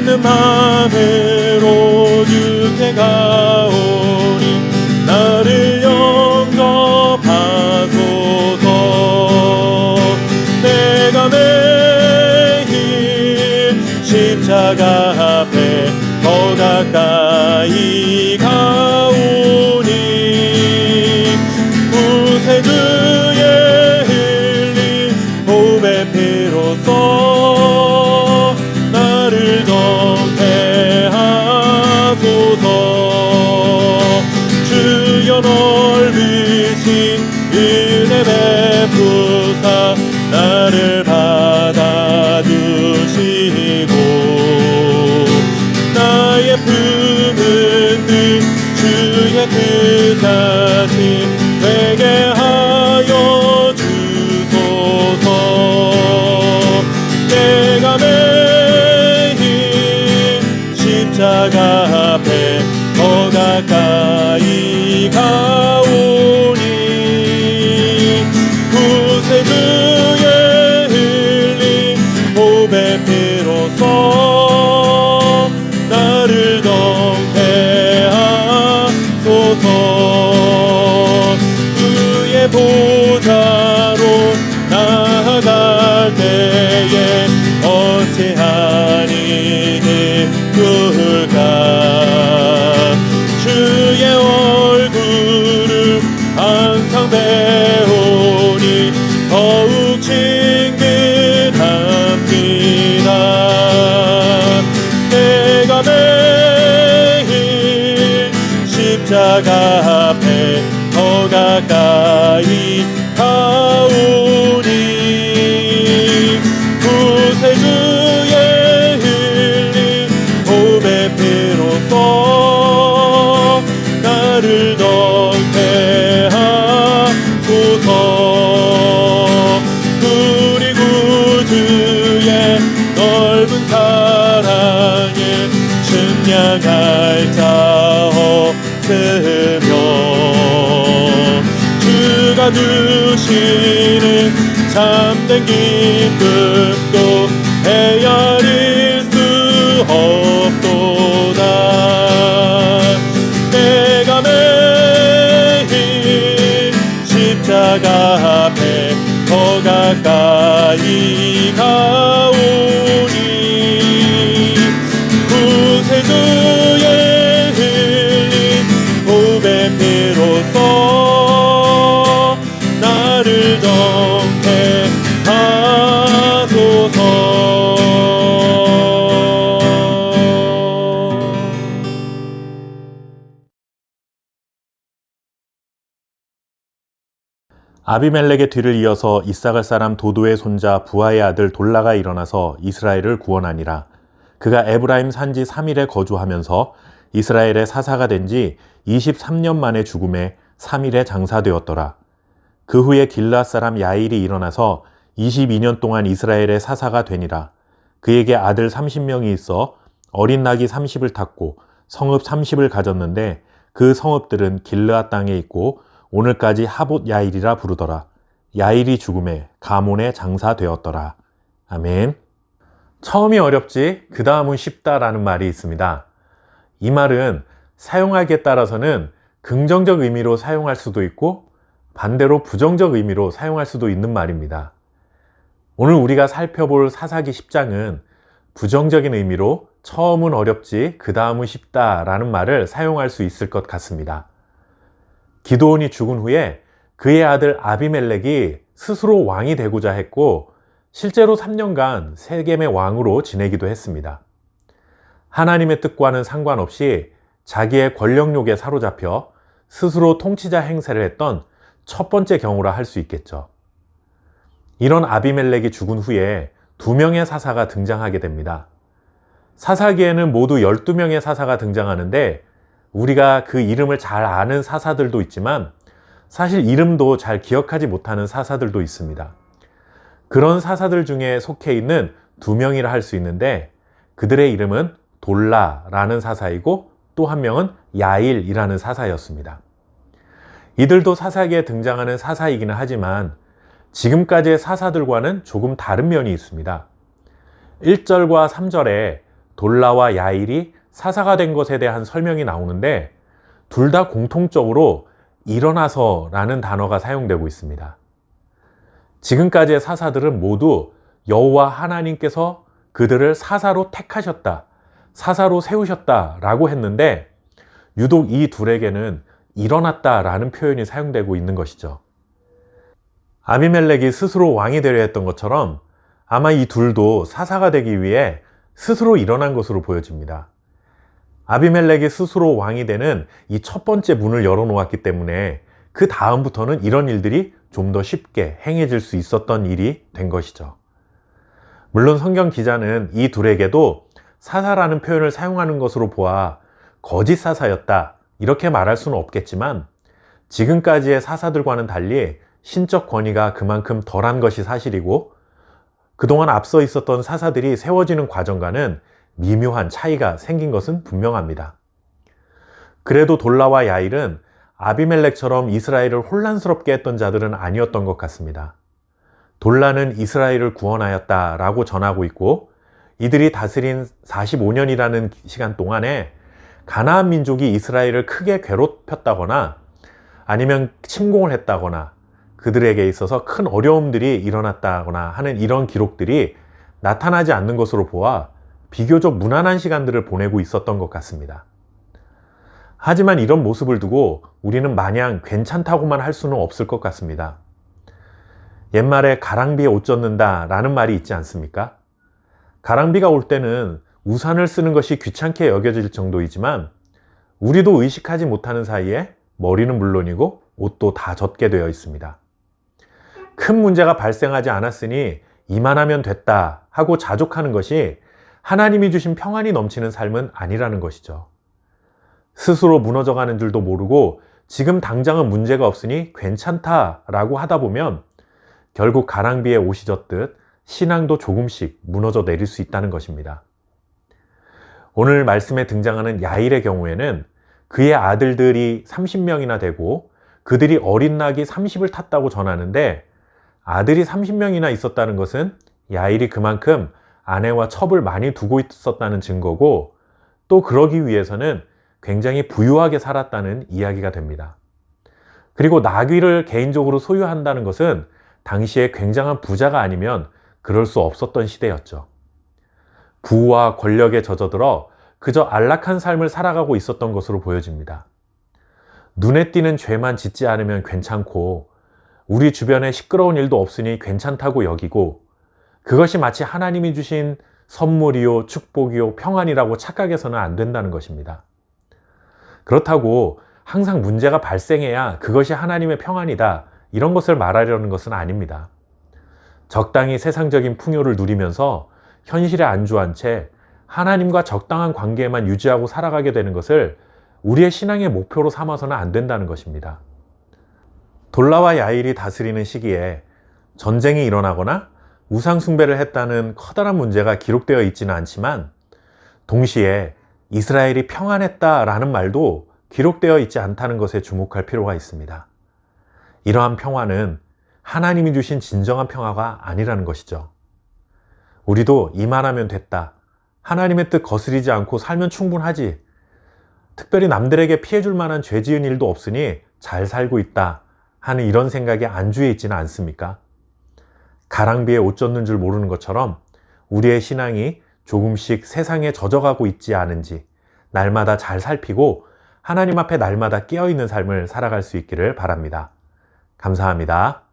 믿는 마음으로 주께 가오니 나를 영접하소서. 내가 매일 십자가 앞에 더 가까이 가오니 구세주의 흘린 보배 피로써 나를 정케 하소서. 주여 넓으신 은혜 베푸사 나를 받아주시고 나의 품은 듯 주의 뜻같이 되게 하여 주소서. 내가 매일 십자가 앞에 더 가까이 가오니 구세주의 흘린 보배 피로써 나를 정케 하소서. 그의 보좌로 나아갈 때에 어찌하니 기쁠까. 주의 얼굴을 항상 배우니 더욱 친근합니다. 내가 매일 십자가 앞에 더 가까이 가오니 구세주의 흘린 보배 피로써 나를 정케 하소서. 우리 구주의 넓은 사랑에 측량할 자 없으며 주가 주시는 참된 기쁨도 헤아릴 수 없도다. 내가 매일 십자가 앞에 더 가까이 가오니 구세주의 흘린 보배 피로써 나를 정케 하소서. 아비멜렉의 뒤를 이어서 이삭을 사람 도도의 손자 부하의 아들 돌라가 일어나서 이스라엘을 구원하니라. 그가 에브라임 산지 3일에 거주하면서 이스라엘의 사사가 된 지 23년 만에 죽음에 3일에 장사되었더라. 그 후에 길르앗 사람 야일이 일어나서 22년 동안 이스라엘의 사사가 되니라. 그에게 아들 30명이 있어 어린 낙이 30을 탔고 성읍 30을 가졌는데 그 성읍들은 길르앗 땅에 있고 오늘까지 하봇 야일이라 부르더라. 야일이 죽음에 가몬에 장사되었더라. 아멘. 처음이 어렵지 그 다음은 쉽다라는 말이 있습니다. 이 말은 사용하기에 따라서는 긍정적 의미로 사용할 수도 있고 반대로 부정적 의미로 사용할 수도 있는 말입니다. 오늘 우리가 살펴볼 사사기 10장은 부정적인 의미로 처음은 어렵지 그 다음은 쉽다라는 말을 사용할 수 있을 것 같습니다. 기드온이 죽은 후에 그의 아들 아비멜렉이 스스로 왕이 되고자 했고 실제로 3년간 세겜의 왕으로 지내기도 했습니다. 하나님의 뜻과는 상관없이 자기의 권력욕에 사로잡혀 스스로 통치자 행세를 했던 첫 번째 경우라 할 수 있겠죠. 이런 아비멜렉이 죽은 후에 2명의 사사가 등장하게 됩니다. 사사기에는 모두 12명의 사사가 등장하는데 우리가 그 이름을 잘 아는 사사들도 있지만 사실 이름도 잘 기억하지 못하는 사사들도 있습니다. 그런 사사들 중에 속해 있는 2명이라 할 수 있는데 그들의 이름은 돌라라는 사사이고 또 한 명은 야일이라는 사사였습니다. 이들도 사사기에 등장하는 사사이기는 하지만 지금까지의 사사들과는 조금 다른 면이 있습니다. 1절과 3절에 돌라와 야일이 사사가 된 것에 대한 설명이 나오는데 둘 다 공통적으로 일어나서라는 단어가 사용되고 있습니다. 지금까지의 사사들은 모두 여호와 하나님께서 그들을 사사로 택하셨다, 사사로 세우셨다라고 했는데 유독 이 둘에게는 일어났다라는 표현이 사용되고 있는 것이죠. 아비멜렉이 스스로 왕이 되려 했던 것처럼 아마 이 둘도 사사가 되기 위해 스스로 일어난 것으로 보여집니다. 아비멜렉이 스스로 왕이 되는 이 첫 번째 문을 열어놓았기 때문에 그 다음부터는 이런 일들이 좀 더 쉽게 행해질 수 있었던 일이 된 것이죠. 물론 성경 기자는 이 둘에게도 사사라는 표현을 사용하는 것으로 보아 거짓 사사였다 이렇게 말할 수는 없겠지만 지금까지의 사사들과는 달리 신적 권위가 그만큼 덜한 것이 사실이고 그동안 앞서 있었던 사사들이 세워지는 과정과는 미묘한 차이가 생긴 것은 분명합니다. 그래도 돌라와 야일은 아비멜렉처럼 이스라엘을 혼란스럽게 했던 자들은 아니었던 것 같습니다. 돌라는 이스라엘을 구원하였다라고 전하고 있고 이들이 다스린 45년이라는 시간 동안에 가나안 민족이 이스라엘을 크게 괴롭혔다거나 아니면 침공을 했다거나 그들에게 있어서 큰 어려움들이 일어났다거나 하는 이런 기록들이 나타나지 않는 것으로 보아 비교적 무난한 시간들을 보내고 있었던 것 같습니다. 하지만 이런 모습을 두고 우리는 마냥 괜찮다고만 할 수는 없을 것 같습니다. 옛말에 가랑비에 옷 젖는다 라는 말이 있지 않습니까? 가랑비가 올 때는 우산을 쓰는 것이 귀찮게 여겨질 정도이지만 우리도 의식하지 못하는 사이에 머리는 물론이고 옷도 다 젖게 되어 있습니다. 큰 문제가 발생하지 않았으니 이만하면 됐다 하고 자족하는 것이 하나님이 주신 평안이 넘치는 삶은 아니라는 것이죠. 스스로 무너져가는 줄도 모르고 지금 당장은 문제가 없으니 괜찮다라고 하다 보면 결국 가랑비에 옷이 젖듯 신앙도 조금씩 무너져 내릴 수 있다는 것입니다. 오늘 말씀에 등장하는 야일의 경우에는 그의 아들들이 30명이나 되고 그들이 어린 낙이 30을 탔다고 전하는데 아들이 30명이나 있었다는 것은 야일이 그만큼 아내와 첩을 많이 두고 있었다는 증거고 또 그러기 위해서는 굉장히 부유하게 살았다는 이야기가 됩니다. 그리고 나귀를 개인적으로 소유한다는 것은 당시에 굉장한 부자가 아니면 그럴 수 없었던 시대였죠. 부와 권력에 젖어들어 그저 안락한 삶을 살아가고 있었던 것으로 보여집니다. 눈에 띄는 죄만 짓지 않으면 괜찮고 우리 주변에 시끄러운 일도 없으니 괜찮다고 여기고 그것이 마치 하나님이 주신 선물이요, 축복이요, 평안이라고 착각해서는 안 된다는 것입니다. 그렇다고 항상 문제가 발생해야 그것이 하나님의 평안이다 이런 것을 말하려는 것은 아닙니다. 적당히 세상적인 풍요를 누리면서 현실에 안주한 채 하나님과 적당한 관계만 유지하고 살아가게 되는 것을 우리의 신앙의 목표로 삼아서는 안 된다는 것입니다. 돌라와 야일이 다스리는 시기에 전쟁이 일어나거나 우상숭배를 했다는 커다란 문제가 기록되어 있지는 않지만 동시에 이스라엘이 평안했다라는 말도 기록되어 있지 않다는 것에 주목할 필요가 있습니다. 이러한 평화는 하나님이 주신 진정한 평화가 아니라는 것이죠. 우리도 이만하면 됐다. 하나님의 뜻 거스리지 않고 살면 충분하지. 특별히 남들에게 피해 줄 만한 죄 지은 일도 없으니 잘 살고 있다 하는 이런 생각에 안주해 있지는 않습니까? 가랑비에 옷 젖는 줄 모르는 것처럼 우리의 신앙이 조금씩 세상에 젖어가고 있지 않은지 날마다 잘 살피고 하나님 앞에 날마다 깨어있는 삶을 살아갈 수 있기를 바랍니다. 감사합니다.